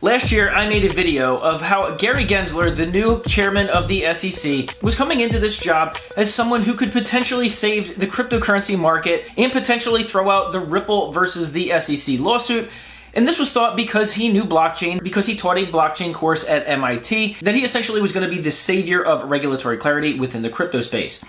Last year, I made a video of how Gary Gensler, the new chairman of the SEC, was coming into this job as someone who could potentially save the cryptocurrency market and potentially throw out the Ripple versus the SEC lawsuit. And this was thought because he knew blockchain, because he taught a blockchain course at MIT, that he essentially was going to be the savior of regulatory clarity within the crypto space.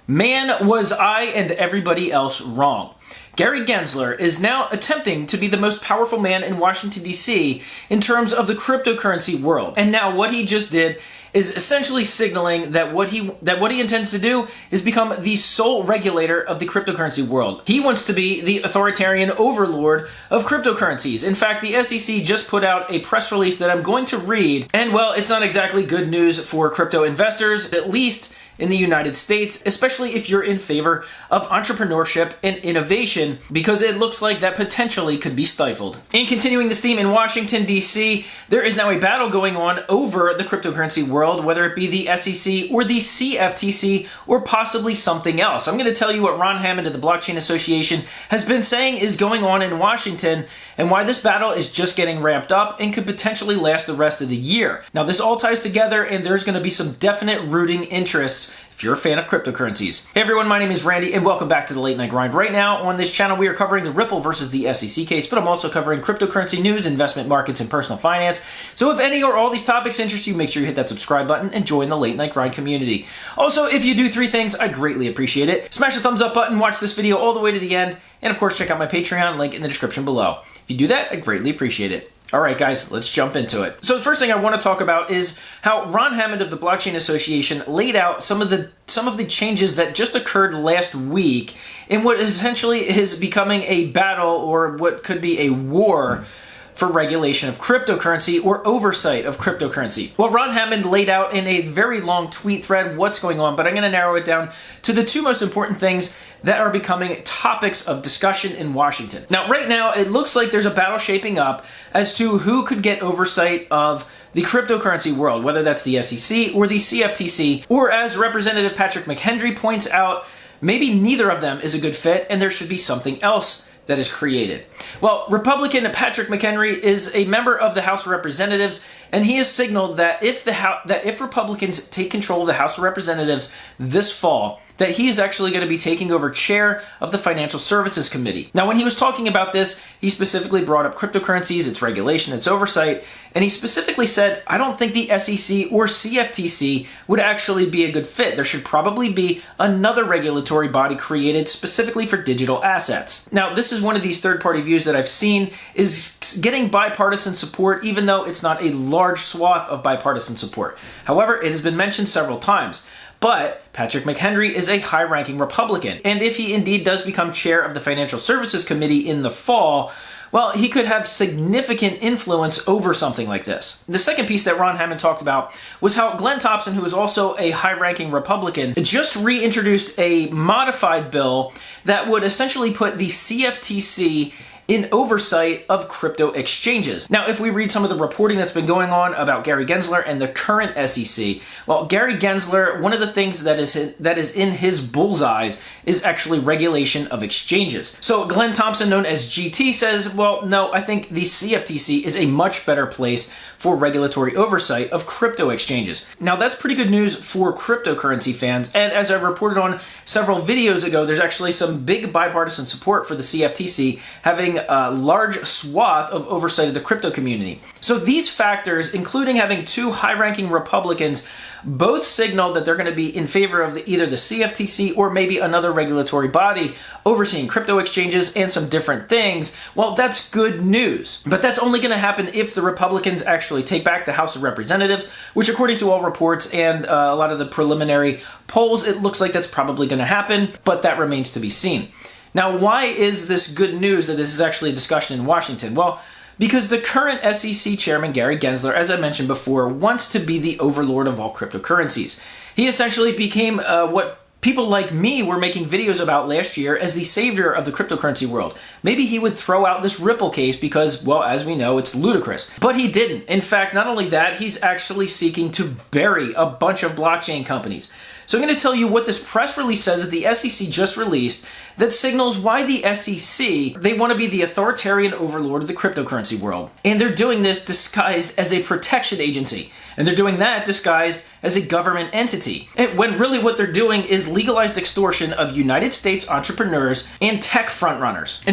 Man, was I and everybody else wrong. Gary Gensler is now attempting to be the most powerful man in Washington, D.C. in terms of the cryptocurrency world. And now what he just did is essentially signaling that what he intends to do is become the sole regulator of the cryptocurrency world. He wants to be the authoritarian overlord of cryptocurrencies. In fact, the SEC just put out a press release that I'm going to read, and well, it's not exactly good news for crypto investors, at least in the United States, especially if you're in favor of entrepreneurship and innovation, because it looks like that potentially could be stifled. And continuing this theme, in Washington, D.C., there is now a battle going on over the cryptocurrency world, whether it be the SEC or the CFTC or possibly something else. I'm going to tell you what Ron Hammond of the Blockchain Association has been saying is going on in Washington and why this battle is just getting ramped up and could potentially last the rest of the year. Now, this all ties together, and there's going to be some definite rooting interests if you're a fan of cryptocurrencies. Hey everyone, my name is Randy and welcome back to the Late Night Grind. Right now on this channel we are covering the Ripple versus the SEC case, but I'm also covering cryptocurrency news, investment markets, and personal finance. So if any or all these topics interest you, make sure you hit that subscribe button and join the Late Night Grind community. Also, if you do three things, I'd greatly appreciate it. Smash the thumbs up button, watch this video all the way to the end, and of course check out my Patreon, link in the description below. If you do that, I'd greatly appreciate it. Alright guys, let's jump into it. So the first thing I want to talk about is how Ron Hammond of the Blockchain Association laid out some of the changes that just occurred last week in what essentially is becoming a battle, or what could be a war, for regulation of cryptocurrency or oversight of cryptocurrency. Well, Ron Hammond laid out in a very long tweet thread what's going on, but I'm going to narrow it down to the two most important things that are becoming topics of discussion in Washington. Now, right now, it looks like there's a battle shaping up as to who could get oversight of the cryptocurrency world, whether that's the SEC or the CFTC, or as Representative Patrick McHenry points out, maybe neither of them is a good fit and there should be something else that is created. Well, Republican Patrick McHenry is a member of the House of Representatives, and he has signaled that if Republicans take control of the House of Representatives this fall, that he is actually going to be taking over chair of the Financial Services Committee. Now, when he was talking about this, he specifically brought up cryptocurrencies, its regulation, its oversight, and he specifically said, I don't think the SEC or CFTC would actually be a good fit. There should probably be another regulatory body created specifically for digital assets. Now, this is one of these third-party views that I've seen is getting bipartisan support, even though it's not a large swath of bipartisan support. However, it has been mentioned several times. But Patrick McHenry is a high-ranking Republican, and if he indeed does become chair of the Financial Services Committee in the fall, well, he could have significant influence over something like this. The second piece that Ron Hammond talked about was how Glenn Thompson, who is also a high-ranking Republican, just reintroduced a modified bill that would essentially put the CFTC in oversight of crypto exchanges. Now, if we read some of the reporting that's been going on about Gary Gensler and the current SEC, well, Gary Gensler, one of the things that is in his bullseyes is actually regulation of exchanges. So Glenn Thompson, known as GT, says, well, no, I think the CFTC is a much better place for regulatory oversight of crypto exchanges. Now, that's pretty good news for cryptocurrency fans, and as I reported on several videos ago, there's actually some big bipartisan support for the CFTC having a large swath of oversight of the crypto community. So these factors, including having two high-ranking Republicans, both signal that they're going to be in favor of either the CFTC or maybe another regulatory body overseeing crypto exchanges and some different things. Well, that's good news. But that's only going to happen if the Republicans actually take back the House of Representatives, which according to all reports and a lot of the preliminary polls, it looks like that's probably going to happen, but that remains to be seen. Now, why is this good news that this is actually a discussion in Washington? Well, because the current SEC chairman, Gary Gensler, as I mentioned before, wants to be the overlord of all cryptocurrencies. He essentially became what people like me were making videos about last year as the savior of the cryptocurrency world. Maybe he would throw out this Ripple case because, well, as we know, it's ludicrous. But he didn't. In fact, not only that, he's actually seeking to bury a bunch of blockchain companies. So I'm going to tell you what this press release says that the SEC just released that signals why the SEC, they want to be the authoritarian overlord of the cryptocurrency world. And they're doing this disguised as a protection agency. And they're doing that disguised as a government entity. And when really what they're doing is legalized extortion of United States entrepreneurs and tech frontrunners. In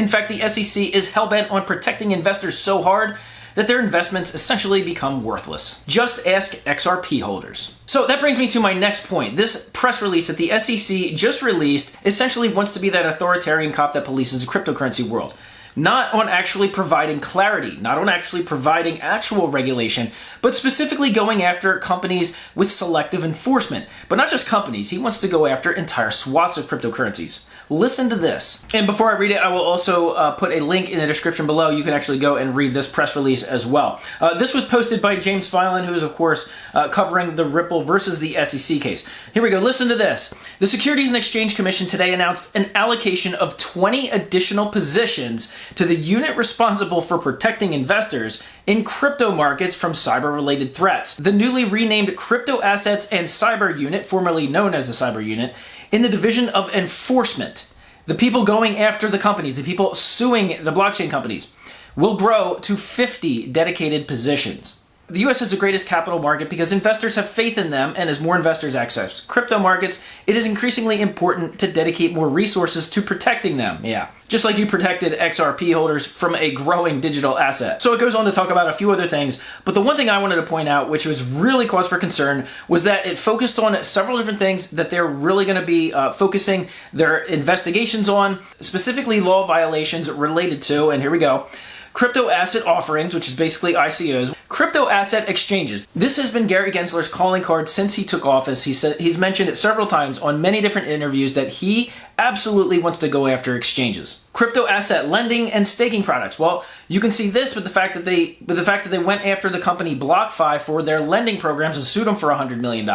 fact, the SEC is hell-bent on protecting investors so hard that their investments essentially become worthless. Just ask XRP holders. So that brings me to my next point. This press release that the SEC just released essentially wants to be that authoritarian cop that polices the cryptocurrency world. Not on actually providing clarity, not on actually providing actual regulation, but specifically going after companies with selective enforcement. But not just companies, he wants to go after entire swaths of cryptocurrencies. Listen to this. And before I read it, I will also put a link in the description below. You can actually go and read this press release as well. This was posted by James Filan, who is, of course, covering the Ripple versus the SEC case. Here we go. Listen to this. The Securities and Exchange Commission today announced an allocation of 20 additional positions to the unit responsible for protecting investors in crypto markets from cyber-related threats. The newly renamed Crypto Assets and Cyber Unit, formerly known as the Cyber Unit, in the Division of Enforcement, the people going after the companies, the people suing the blockchain companies, will grow to 50 dedicated positions. The U.S. has the greatest capital market because investors have faith in them, and as more investors access crypto markets, it is increasingly important to dedicate more resources to protecting them. Yeah, just like you protected XRP holders from a growing digital asset. So it goes on to talk about a few other things, but the one thing I wanted to point out, which was really cause for concern, was that it focused on several different things that they're really going to be focusing their investigations on, specifically law violations related to, and here we go, crypto asset offerings, which is basically ICOs, crypto asset exchanges. This has been Gary Gensler's calling card since he took office. He's mentioned it several times on many different interviews that he absolutely wants to go after exchanges. Crypto asset lending and staking products. Well, you can see this with the fact that they went after the company BlockFi for their lending programs and sued them for $100 million.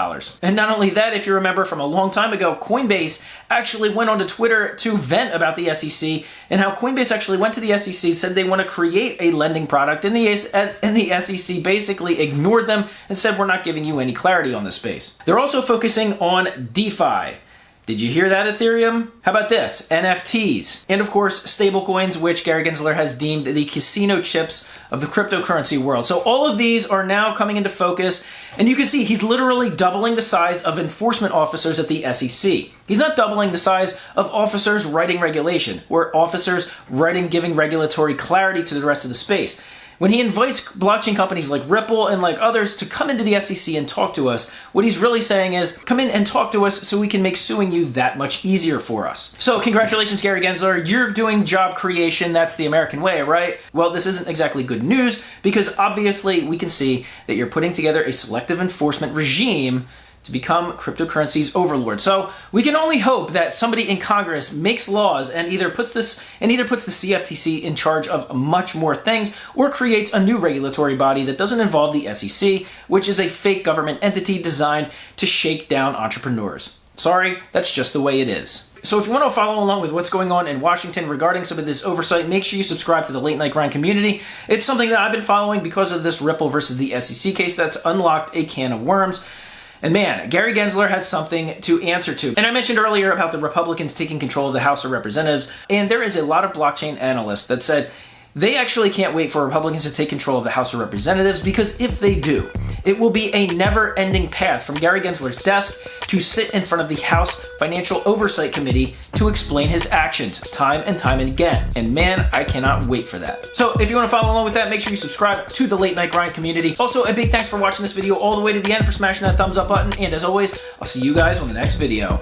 And not only that, if you remember from a long time ago, Coinbase actually went onto Twitter to vent about the SEC and how Coinbase actually went to the SEC, said they want to create a lending product, and the SEC basically ignored them and said, we're not giving you any clarity on this space. They're also focusing on DeFi. Did you hear that, Ethereum? How about this? NFTs. And of course, stablecoins, which Gary Gensler has deemed the casino chips of the cryptocurrency world. So all of these are now coming into focus, and you can see he's literally doubling the size of enforcement officers at the SEC. He's not doubling the size of officers writing regulation, or officers giving regulatory clarity to the rest of the space. When he invites blockchain companies like Ripple and like others to come into the SEC and talk to us, what he's really saying is, come in and talk to us so we can make suing you that much easier for us. So congratulations, Gary Gensler. You're doing job creation. That's the American way, right? Well, this isn't exactly good news because obviously we can see that you're putting together a selective enforcement regime to become cryptocurrency's overlord. So we can only hope that somebody in Congress makes laws and either puts the CFTC in charge of much more things or creates a new regulatory body that doesn't involve the SEC, which is a fake government entity designed to shake down entrepreneurs. Sorry, that's just the way it is. So if you want to follow along with what's going on in Washington regarding some of this oversight, make sure you subscribe to the Late Night Grind community. It's something that I've been following because of this Ripple versus the SEC case that's unlocked a can of worms. And man, Gary Gensler has something to answer to. And I mentioned earlier about the Republicans taking control of the House of Representatives, and there is a lot of blockchain analysts that said they actually can't wait for Republicans to take control of the House of Representatives because if they do, it will be a never-ending path from Gary Gensler's desk to sit in front of the House Financial Oversight Committee to explain his actions time and time again. And man, I cannot wait for that. So if you want to follow along with that, make sure you subscribe to the Late Night Grind community. Also, a big thanks for watching this video all the way to the end, for smashing that thumbs up button. And as always, I'll see you guys on the next video.